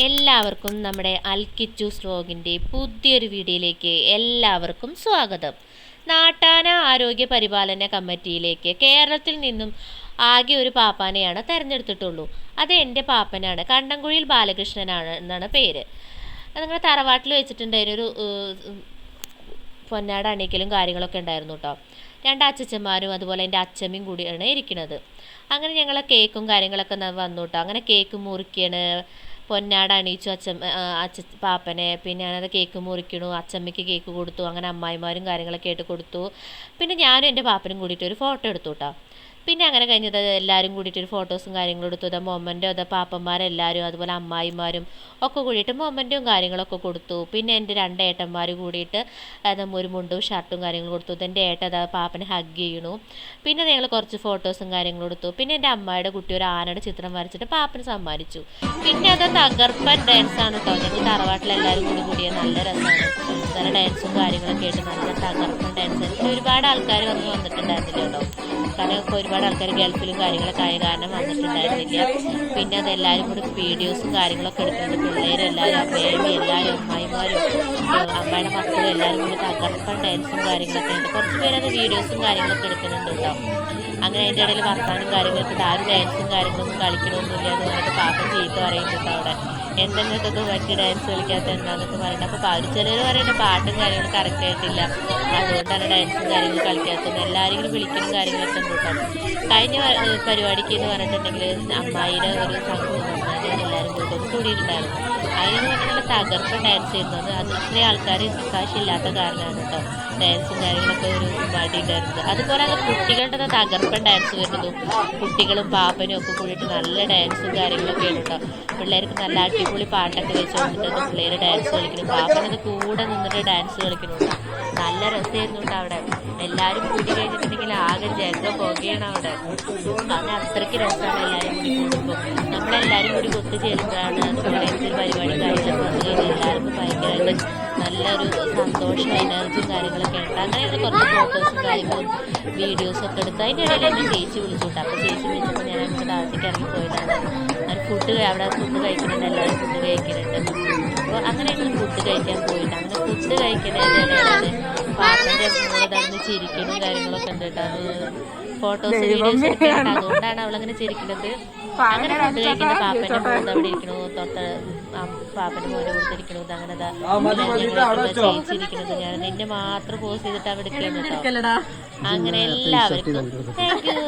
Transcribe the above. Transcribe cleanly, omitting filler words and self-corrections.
എല്ലാവർക്കും നമ്മുടെ അൽക്കിച്ചൂസ് വ്ലോഗിൻ്റെ പുതിയൊരു വീഡിയോയിലേക്ക് എല്ലാവർക്കും സ്വാഗതം. നാട്ടാന ആരോഗ്യ പരിപാലന കമ്മിറ്റിയിലേക്ക് കേരളത്തിൽ നിന്നും ആകെ ഒരു പാപ്പാനെയാണ് തിരഞ്ഞെടുത്തിട്ടുള്ളൂ. അത് എൻ്റെ പാപ്പനാണ്. കണ്ടംകുഴിയിൽ ബാലകൃഷ്ണനാണ് എന്നാണ് പേര്. നിങ്ങളുടെ തറവാട്ടിൽ വെച്ചിട്ടുണ്ടായിരുന്നൊരു പൊന്നാട അണിക്കലും കാര്യങ്ങളൊക്കെ ഉണ്ടായിരുന്നു കേട്ടോ. രണ്ട് അച്ചച്ചന്മാരും അതുപോലെ എൻ്റെ അച്ചമ്മയും കൂടിയാണ് ഇരിക്കുന്നത്. അങ്ങനെ ഞങ്ങൾ കേക്കും കാര്യങ്ങളൊക്കെ വന്നു കേട്ടോ. അങ്ങനെ കേക്ക് മുറിക്കാണ്, പൊന്നാട അണിയിച്ചു പാപ്പനെ. പിന്നെ ഞാനത് കേക്ക് മുറിക്കണു, അച്ചമ്മയ്ക്ക് കേക്ക് കൊടുത്തു. അങ്ങനെ അമ്മായിമാരും കാര്യങ്ങളൊക്കെ ആയിട്ട് കൊടുത്തു. പിന്നെ ഞാനും എൻ്റെ പാപ്പനും കൂടിയിട്ട് ഒരു ഫോട്ടോ എടുത്തു കേട്ടോ. പിന്നെ അങ്ങനെ കഴിഞ്ഞത് എല്ലാവരും കൂടിയിട്ടൊരു ഫോട്ടോസും കാര്യങ്ങളും എടുത്തു. മൊമ്മൻ്റോ പാപ്പന്മാരെല്ലാവരും അതുപോലെ അമ്മായിമാരും ഒക്കെ കൂടിയിട്ട് മൊമ്മൻ്റെയും കാര്യങ്ങളൊക്കെ കൊടുത്തു. പിന്നെ എൻ്റെ രണ്ട് ഏട്ടന്മാർ കൂടിയിട്ട് ഒരു മുണ്ടും ഷർട്ടും കാര്യങ്ങളും കൊടുത്തു. എൻ്റെ ഏട്ടൻ പാപ്പനെ ഹഗ് ചെയ്യണു. പിന്നെ ഞങ്ങൾ കുറച്ച് ഫോട്ടോസും കാര്യങ്ങളും എടുത്തു. പിന്നെ എൻ്റെ അമ്മായിയുടെ കുട്ടി ഒരു ആനയുടെ ചിത്രം വരച്ചിട്ട് പാപ്പന് സമ്മാനിച്ചു. പിന്നെ അത് തകർപ്പൻ ഡാൻസാണ് കേട്ടോ. ഞങ്ങൾ തറവാട്ടിലെല്ലാവരും കൂടിയ നല്ല രസമാണ്. നല്ല ഡാൻസും കാര്യങ്ങളൊക്കെ ആയിട്ട് നല്ല തകർപ്പൻ ഡാൻസാണ്. പിന്നെ ഒരുപാട് ആൾക്കാർ വന്നിട്ടുണ്ടായിരുന്നില്ല കേട്ടോ. കാരണം ഇപ്പോൾ ഒരുപാട് ആൾക്കാർ ഗൾഫിലും കാര്യങ്ങളൊക്കെ ആയ കാരണം വന്നിട്ടുണ്ടായിരുന്നില്ല. പിന്നെ അതെല്ലാവരും കൂടി വീഡിയോസും കാര്യങ്ങളൊക്കെ എടുക്കുന്നുണ്ട്. പിള്ളേരും എല്ലാവരും അമ്മയും എല്ലാവരും അമ്മായിമാരും അമ്മയുടെ മക്കളും എല്ലാവരും കൂടി തകർപ്പൻ ഡാൻസും കാര്യങ്ങളൊക്കെ ഉണ്ട്. കുറച്ച് പേരത് വീഡിയോസും കാര്യങ്ങളൊക്കെ എടുക്കുന്നുണ്ട് കേട്ടോ. അങ്ങനെ അതിൻ്റെ ഇടയിൽ വർത്താനും കാര്യങ്ങളൊക്കെ ഉണ്ട്. ആരും ഡാൻസും കാര്യങ്ങളൊന്നും കളിക്കണമൊന്നുമില്ല എന്ന് പറഞ്ഞിട്ട് പാപ്പൻ ചീത്ത പറയുന്നുണ്ട് അവിടെ. എന്തെങ്കിലുമൊക്കെ പറ്റി ഡാൻസ് കളിക്കാത്ത എന്താണെന്നൊക്കെ പറയുന്നത്. അപ്പോൾ അവർ ചിലർ പറയുന്നത് പാട്ടും കാര്യങ്ങളും കറക്റ്റ് ആയിട്ടില്ല, അതുകൊണ്ടാണ് ഡാൻസും കാര്യങ്ങളും കളിക്കാത്തത്. എല്ലാവരും വിളിക്കലും കാര്യങ്ങളൊക്കെ ഉണ്ട് കേട്ടോ. കഴിഞ്ഞ പരിപാടിക്ക് എന്ന് പറഞ്ഞിട്ടുണ്ടെങ്കിൽ അമ്മായിയുടെ ഒരു സംഘം എല്ലാവരും കൂടിയിട്ടുണ്ടായിരുന്നു. അതിനെന്ന് പറഞ്ഞാൽ തകർപ്പൻ ഡാൻസ് ചെയ്യുന്നത്. അത് അത്രയും ആൾക്കാർ കാശില്ലാത്ത കാരണമാണ് കേട്ടോ ഡാൻസും കാര്യങ്ങളൊക്കെ ഒരു മടി ഉണ്ടായിരുന്നത്. അതുപോലെ അത് കുട്ടികളുടെ തകർപ്പൻ ഡാൻസ് വരുന്നതും കുട്ടികളും പാപ്പനും ഒക്കെ കൂടിയിട്ട് നല്ല ഡാൻസും കാര്യങ്ങളൊക്കെ ആണ് കേട്ടോ. പിള്ളേർക്ക് നല്ല അടിപൊളി പാട്ടൊക്കെ വെച്ച് കൊടുത്തിട്ട് പിള്ളേർ ഡാൻസ് കളിക്കുന്നു. പാപ്പനത് കൂടെ നിന്നിട്ട് ഡാൻസ് കളിക്കുന്നുണ്ട്. നല്ല രസമായിരുന്നു കേട്ടോ അവിടെ. എല്ലാവരും കൂടി കഴിഞ്ഞിട്ടുണ്ടെങ്കിൽ ആകെ ജഗ പോകുകയാണ് അവിടെ. അത് അത്രയ്ക്ക് രസമാണ് എല്ലാവരും കൂടി കൂടുമ്പോൾ. നമ്മളെല്ലാവരും കൂടി ഒത്തുചേരുന്നതാണ്. അതുപോലെ എന്തൊരു പരിപാടി കാര്യങ്ങളൊക്കെ വന്നു കഴിഞ്ഞാൽ എല്ലാവർക്കും ഭയങ്കരമായിട്ട് നല്ലൊരു സന്തോഷം എനർജിയും കാര്യങ്ങളൊക്കെ ഉണ്ട്. അങ്ങനെ കുറച്ച് ഫോട്ടോസും കാര്യങ്ങളും വീഡിയോസും ഒക്കെ എടുത്ത് അതിൻ്റെ ഇടയിൽ എന്നെ ചേച്ചി വിളിച്ചുകൊണ്ട്. അപ്പോൾ ചേച്ചി വിളിച്ചപ്പോൾ ഞാൻ അങ്ങോട്ട് താഴത്തേക്ക് ഇറങ്ങി പോയതാണ്. ഞാൻ അവിടെ ഫുഡ് കഴിക്കുന്നുണ്ട്, എല്ലാവരും ഫുഡ് കഴിക്കുന്നുണ്ട്. അപ്പോൾ അങ്ങനെ ഞങ്ങൾ ഫുഡ് കഴിക്കാൻ പോയിട്ട് അങ്ങനെ ഫുഡ് കഴിക്കുന്നതിനിടയിലാണ് പാപ്പൻ്റെ മുഖത്തന്ന് ചിരിക്കലും കാര്യങ്ങളൊക്കെ ഉണ്ട് കേട്ടോ. അത് ഫോട്ടോസ് വീഡിയോസ് ഒക്കെ ഉണ്ട്, അതുകൊണ്ടാണ് അവളങ്ങനെ ചിരിക്കുന്നത്. അങ്ങനെ ഫുഡ് കഴിക്കുന്ന പാപ്പൻ്റെ മുഖത്ത് അവിടെ ഇരിക്കണു, പാപ്പൻ്റെ മോനെ കൊടുത്തിരിക്കണത്. അങ്ങനെ ചേച്ചിരിക്കുന്നത് ഞാൻ നിന്നെ മാത്രം പോസ് ചെയ്തിട്ട് അവിടെ എടുക്കണം കേട്ടോ. അങ്ങനെ എല്ലാവർക്കും താങ്ക് യു.